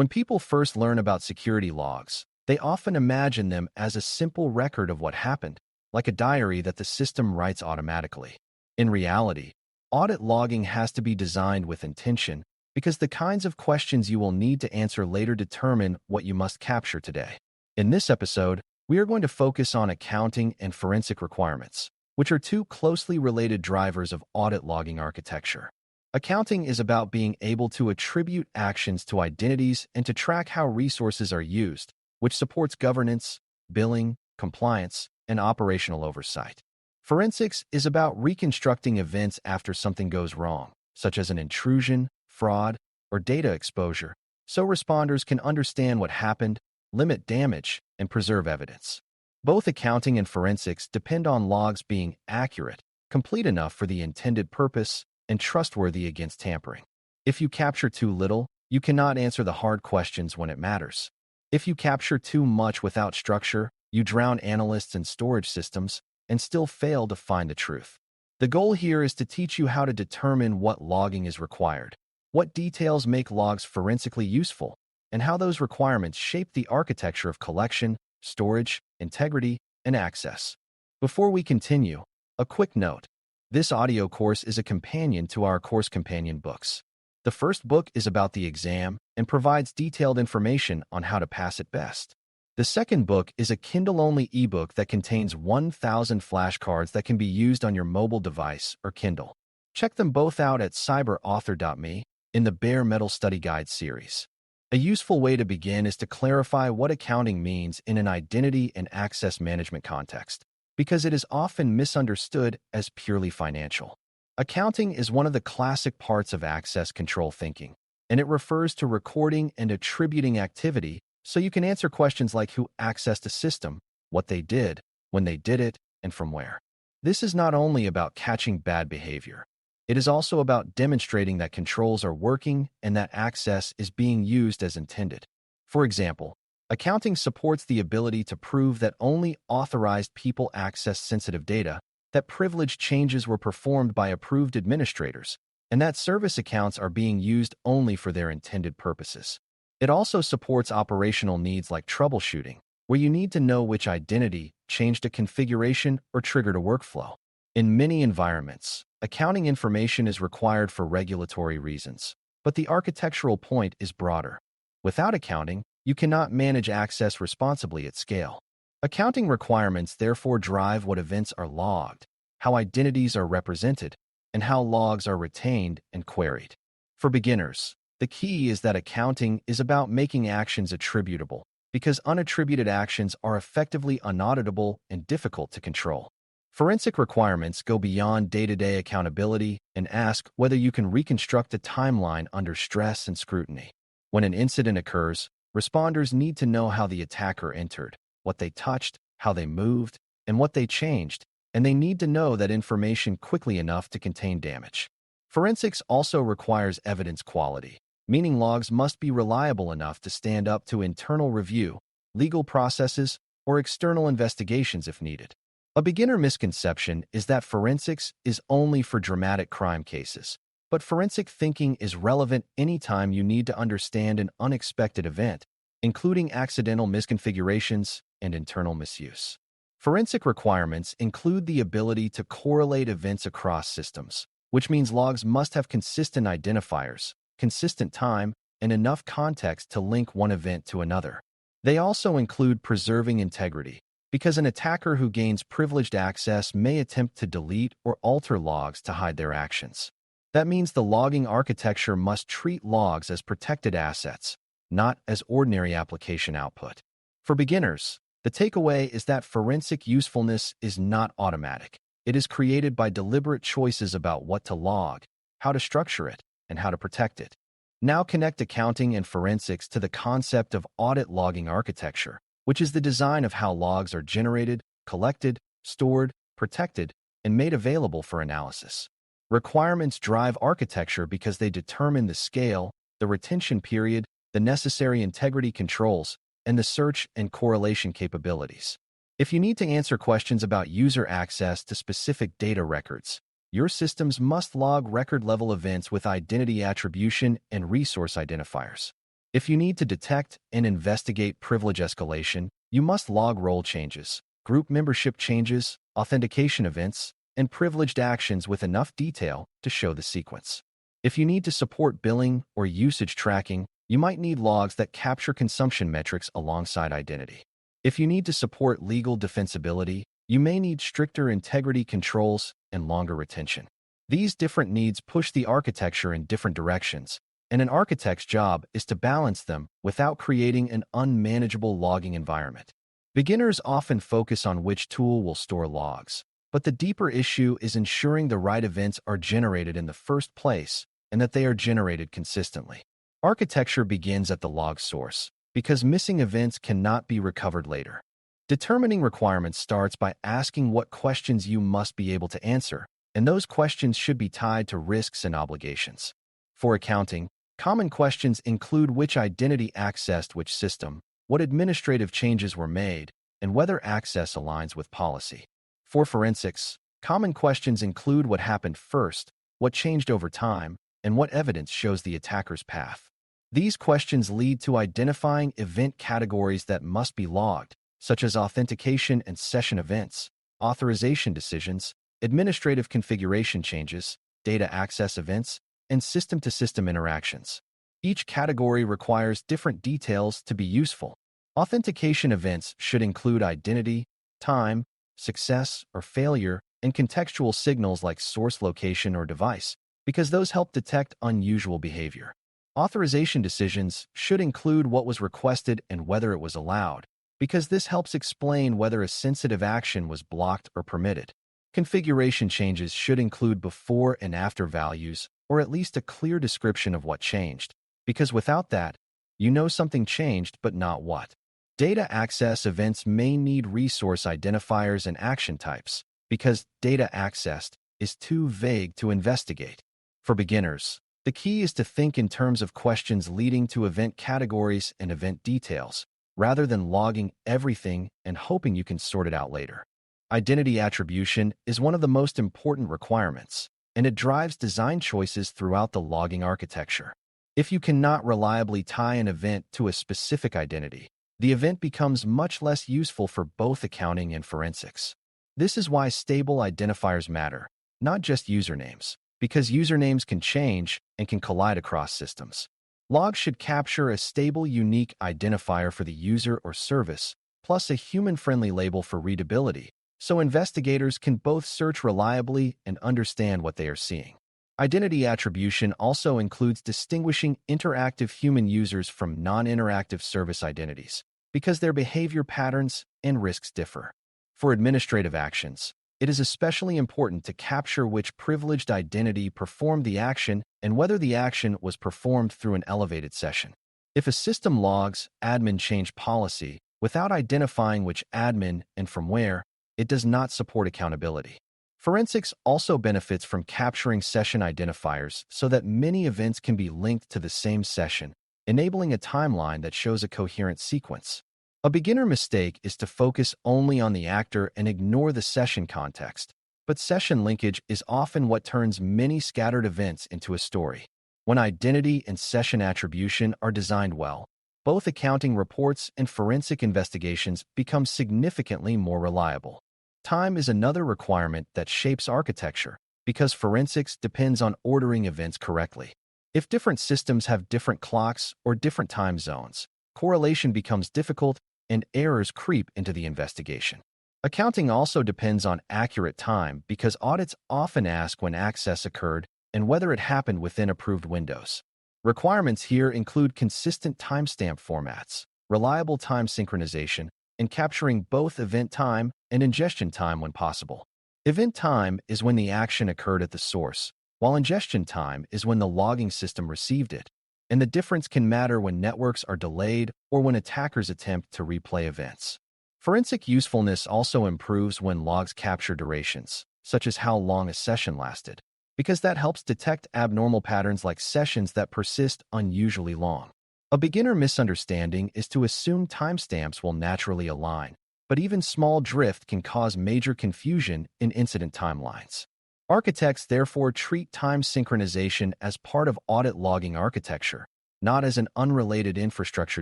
When people first learn about security logs, they often imagine them as a simple record of what happened, like a diary that the system writes automatically. In reality, audit logging has to be designed with intention because the kinds of questions you will need to answer later determine what you must capture today. In this episode, we are going to focus on accounting and forensic requirements, which are two closely related drivers of audit logging architecture. Accounting is about being able to attribute actions to identities and to track how resources are used, which supports governance, billing, compliance, and operational oversight. Forensics is about reconstructing events after something goes wrong, such as an intrusion, fraud, or data exposure, so responders can understand what happened, limit damage, and preserve evidence. Both accounting and forensics depend on logs being accurate, complete enough for the intended purpose, and trustworthy against tampering. If you capture too little, you cannot answer the hard questions when it matters. If you capture too much without structure, you drown analysts and storage systems and still fail to find the truth. The goal here is to teach you how to determine what logging is required, what details make logs forensically useful, and how those requirements shape the architecture of collection, storage, integrity, and access. Before we continue, a quick note. This audio course is a companion to our course companion books. The first book is about the exam and provides detailed information on how to pass it best. The second book is a Kindle-only ebook that contains 1,000 flashcards that can be used on your mobile device or Kindle. Check them both out at cyber.author.me in the Bare Metal Study Guide series. A useful way to begin is to clarify what accounting means in an identity and access management context, because it is often misunderstood as purely financial. Accounting is one of the classic parts of access control thinking, and it refers to recording and attributing activity so you can answer questions like who accessed a system, what they did, when they did it, and from where. This is not only about catching bad behavior. It is also about demonstrating that controls are working and that access is being used as intended. For example, accounting supports the ability to prove that only authorized people access sensitive data, that privilege changes were performed by approved administrators, and that service accounts are being used only for their intended purposes. It also supports operational needs like troubleshooting, where you need to know which identity changed a configuration or triggered a workflow. In many environments, accounting information is required for regulatory reasons, but the architectural point is broader. Without accounting, you cannot manage access responsibly at scale. Accounting requirements therefore drive what events are logged, how identities are represented, and how logs are retained and queried. For beginners, the key is that accounting is about making actions attributable, because unattributed actions are effectively unauditable and difficult to control. Forensic requirements go beyond day-to-day accountability and ask whether you can reconstruct a timeline under stress and scrutiny. When an incident occurs, responders need to know how the attacker entered, what they touched, how they moved, and what they changed, and they need to know that information quickly enough to contain damage. Forensics also requires evidence quality, meaning logs must be reliable enough to stand up to internal review, legal processes, or external investigations if needed. A beginner misconception is that forensics is only for dramatic crime cases, but forensic thinking is relevant anytime you need to understand an unexpected event, including accidental misconfigurations and internal misuse. Forensic requirements include the ability to correlate events across systems, which means logs must have consistent identifiers, consistent time, and enough context to link one event to another. They also include preserving integrity, because an attacker who gains privileged access may attempt to delete or alter logs to hide their actions. That means the logging architecture must treat logs as protected assets, not as ordinary application output. For beginners, the takeaway is that forensic usefulness is not automatic. It is created by deliberate choices about what to log, how to structure it, and how to protect it. Now connect accounting and forensics to the concept of audit logging architecture, which is the design of how logs are generated, collected, stored, protected, and made available for analysis. Requirements drive architecture because they determine the scale, the retention period, the necessary integrity controls, and the search and correlation capabilities. If you need to answer questions about user access to specific data records, your systems must log record-level events with identity attribution and resource identifiers. If you need to detect and investigate privilege escalation, you must log role changes, group membership changes, authentication events, and privileged actions with enough detail to show the sequence. If you need to support billing or usage tracking, you might need logs that capture consumption metrics alongside identity. If you need to support legal defensibility, you may need stricter integrity controls and longer retention. These different needs push the architecture in different directions, and an architect's job is to balance them without creating an unmanageable logging environment. Beginners often focus on which tool will store logs, but the deeper issue is ensuring the right events are generated in the first place and that they are generated consistently. Architecture begins at the log source, because missing events cannot be recovered later. Determining requirements starts by asking what questions you must be able to answer, and those questions should be tied to risks and obligations. For accounting, common questions include which identity accessed which system, what administrative changes were made, and whether access aligns with policy. For forensics, common questions include what happened first, what changed over time, and what evidence shows the attacker's path. These questions lead to identifying event categories that must be logged, such as authentication and session events, authorization decisions, administrative configuration changes, data access events, and system-to-system interactions. Each category requires different details to be useful. Authentication events should include identity, time, success or failure, and contextual signals like source location or device, because those help detect unusual behavior. Authorization decisions should include what was requested and whether it was allowed, because this helps explain whether a sensitive action was blocked or permitted. Configuration changes should include before and after values, or at least a clear description of what changed, because without that, you know something changed but not what. Data access events may need resource identifiers and action types, because data accessed is too vague to investigate. For beginners, the key is to think in terms of questions leading to event categories and event details, rather than logging everything and hoping you can sort it out later. Identity attribution is one of the most important requirements, and it drives design choices throughout the logging architecture. If you cannot reliably tie an event to a specific identity, the event becomes much less useful for both accounting and forensics. This is why stable identifiers matter, not just usernames, because usernames can change and can collide across systems. Logs should capture a stable, unique identifier for the user or service, plus a human-friendly label for readability, so investigators can both search reliably and understand what they are seeing. Identity attribution also includes distinguishing interactive human users from non-interactive service identities, because their behavior patterns and risks differ. For administrative actions, it is especially important to capture which privileged identity performed the action and whether the action was performed through an elevated session. If a system logs admin change policy without identifying which admin and from where, it does not support accountability. Forensics also benefits from capturing session identifiers so that many events can be linked to the same session, enabling a timeline that shows a coherent sequence. A beginner mistake is to focus only on the actor and ignore the session context, but session linkage is often what turns many scattered events into a story. When identity and session attribution are designed well, both accounting reports and forensic investigations become significantly more reliable. Time is another requirement that shapes architecture, because forensics depends on ordering events correctly. If different systems have different clocks or different time zones, correlation becomes difficult and errors creep into the investigation. Accounting also depends on accurate time because audits often ask when access occurred and whether it happened within approved windows. Requirements here include consistent timestamp formats, reliable time synchronization, and capturing both event time and ingestion time when possible. Event time is when the action occurred at the source, while ingestion time is when the logging system received it, and the difference can matter when networks are delayed or when attackers attempt to replay events. Forensic usefulness also improves when logs capture durations, such as how long a session lasted, because that helps detect abnormal patterns like sessions that persist unusually long. A beginner misunderstanding is to assume timestamps will naturally align, but even small drift can cause major confusion in incident timelines. Architects therefore treat time synchronization as part of audit logging architecture, not as an unrelated infrastructure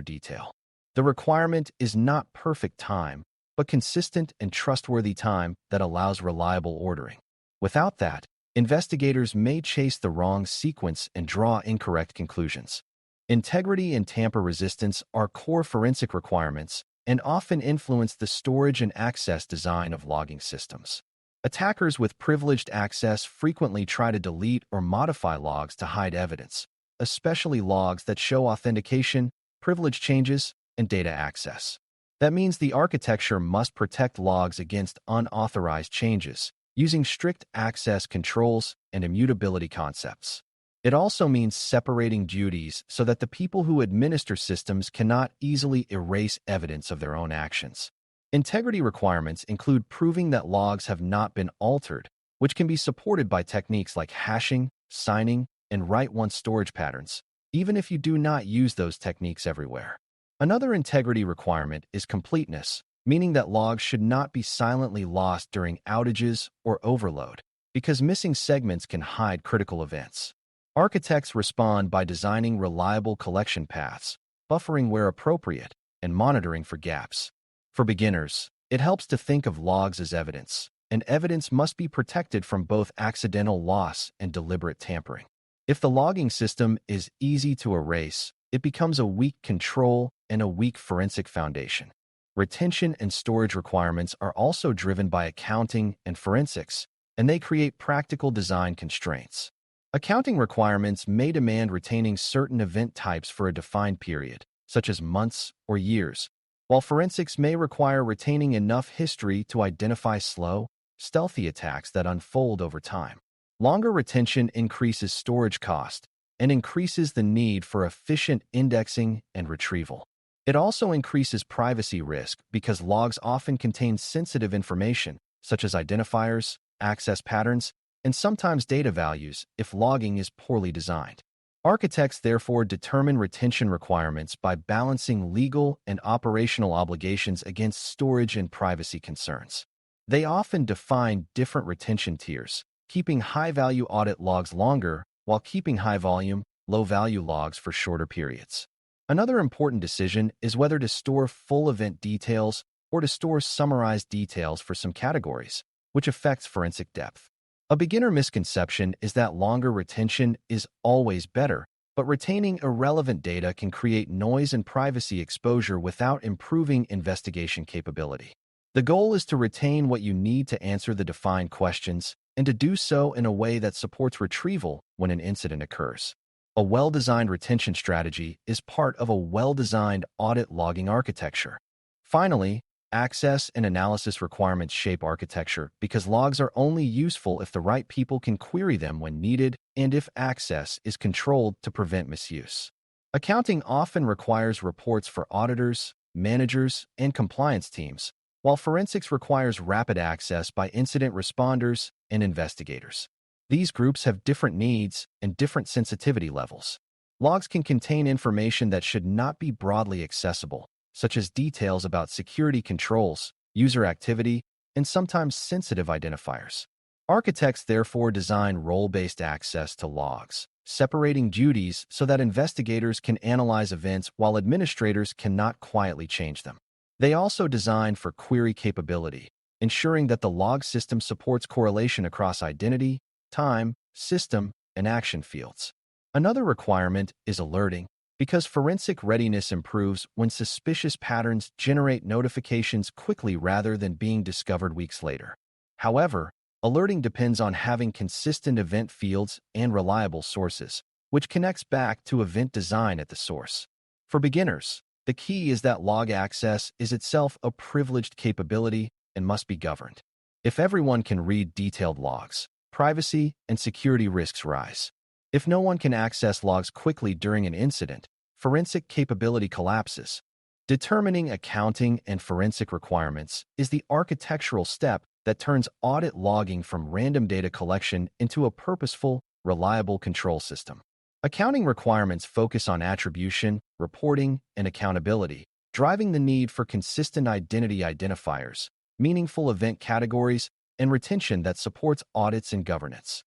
detail. The requirement is not perfect time, but consistent and trustworthy time that allows reliable ordering. Without that, investigators may chase the wrong sequence and draw incorrect conclusions. Integrity and tamper resistance are core forensic requirements and often influence the storage and access design of logging systems. Attackers with privileged access frequently try to delete or modify logs to hide evidence, especially logs that show authentication, privilege changes, and data access. That means the architecture must protect logs against unauthorized changes, using strict access controls and immutability concepts. It also means separating duties so that the people who administer systems cannot easily erase evidence of their own actions. Integrity requirements include proving that logs have not been altered, which can be supported by techniques like hashing, signing, and write-once storage patterns, even if you do not use those techniques everywhere. Another integrity requirement is completeness, meaning that logs should not be silently lost during outages or overload, because missing segments can hide critical events. Architects respond by designing reliable collection paths, buffering where appropriate, and monitoring for gaps. For beginners, it helps to think of logs as evidence, and evidence must be protected from both accidental loss and deliberate tampering. If the logging system is easy to erase, it becomes a weak control and a weak forensic foundation. Retention and storage requirements are also driven by accounting and forensics, and they create practical design constraints. Accounting requirements may demand retaining certain event types for a defined period, such as months or years, while forensics may require retaining enough history to identify slow, stealthy attacks that unfold over time. Longer retention increases storage cost and increases the need for efficient indexing and retrieval. It also increases privacy risk because logs often contain sensitive information, such as identifiers, access patterns, and sometimes data values if logging is poorly designed. Architects therefore determine retention requirements by balancing legal and operational obligations against storage and privacy concerns. They often define different retention tiers, keeping high-value audit logs longer while keeping high-volume, low-value logs for shorter periods. Another important decision is whether to store full event details or to store summarized details for some categories, which affects forensic depth. A beginner misconception is that longer retention is always better, but retaining irrelevant data can create noise and privacy exposure without improving investigation capability. The goal is to retain what you need to answer the defined questions and to do so in a way that supports retrieval when an incident occurs. A well-designed retention strategy is part of a well-designed audit logging architecture. Finally, access and analysis requirements shape architecture because logs are only useful if the right people can query them when needed and if access is controlled to prevent misuse. Accounting often requires reports for auditors, managers, and compliance teams, while forensics requires rapid access by incident responders and investigators. These groups have different needs and different sensitivity levels. Logs can contain information that should not be broadly accessible, such as details about security controls, user activity, and sometimes sensitive identifiers. Architects therefore design role-based access to logs, separating duties so that investigators can analyze events while administrators cannot quietly change them. They also design for query capability, ensuring that the log system supports correlation across identity, time, system, and action fields. Another requirement is alerting, because forensic readiness improves when suspicious patterns generate notifications quickly rather than being discovered weeks later. However, alerting depends on having consistent event fields and reliable sources, which connects back to event design at the source. For beginners, the key is that log access is itself a privileged capability and must be governed. If everyone can read detailed logs, privacy and security risks rise. If no one can access logs quickly during an incident, forensic capability collapses. Determining accounting and forensic requirements is the architectural step that turns audit logging from random data collection into a purposeful, reliable control system. Accounting requirements focus on attribution, reporting, and accountability, driving the need for consistent identity identifiers, meaningful event categories, and retention that supports audits and governance.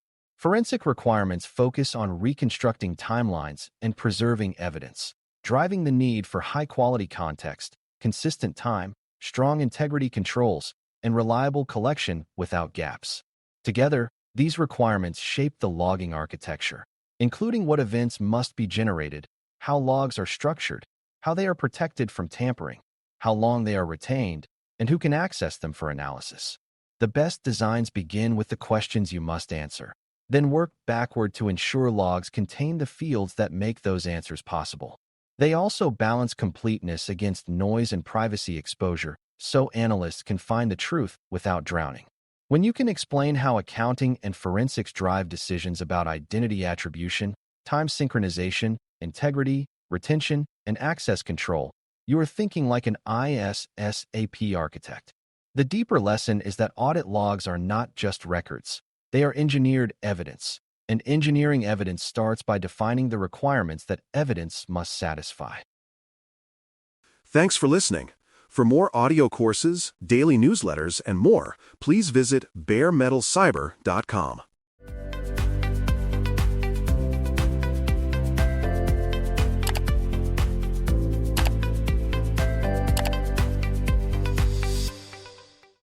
Forensic requirements focus on reconstructing timelines and preserving evidence, driving the need for high-quality context, consistent time, strong integrity controls, and reliable collection without gaps. Together, these requirements shape the logging architecture, including what events must be generated, how logs are structured, how they are protected from tampering, how long they are retained, and who can access them for analysis. The best designs begin with the questions you must answer, then work backward to ensure logs contain the fields that make those answers possible. They also balance completeness against noise and privacy exposure, so analysts can find the truth without drowning. When you can explain how accounting and forensics drive decisions about identity attribution, time synchronization, integrity, retention, and access control, you are thinking like an ISSAP architect. The deeper lesson is that audit logs are not just records. They are engineered evidence, and engineering evidence starts by defining the requirements that evidence must satisfy. Thanks for listening. For more audio courses, daily newsletters, and more, please visit baremetalcyber.com.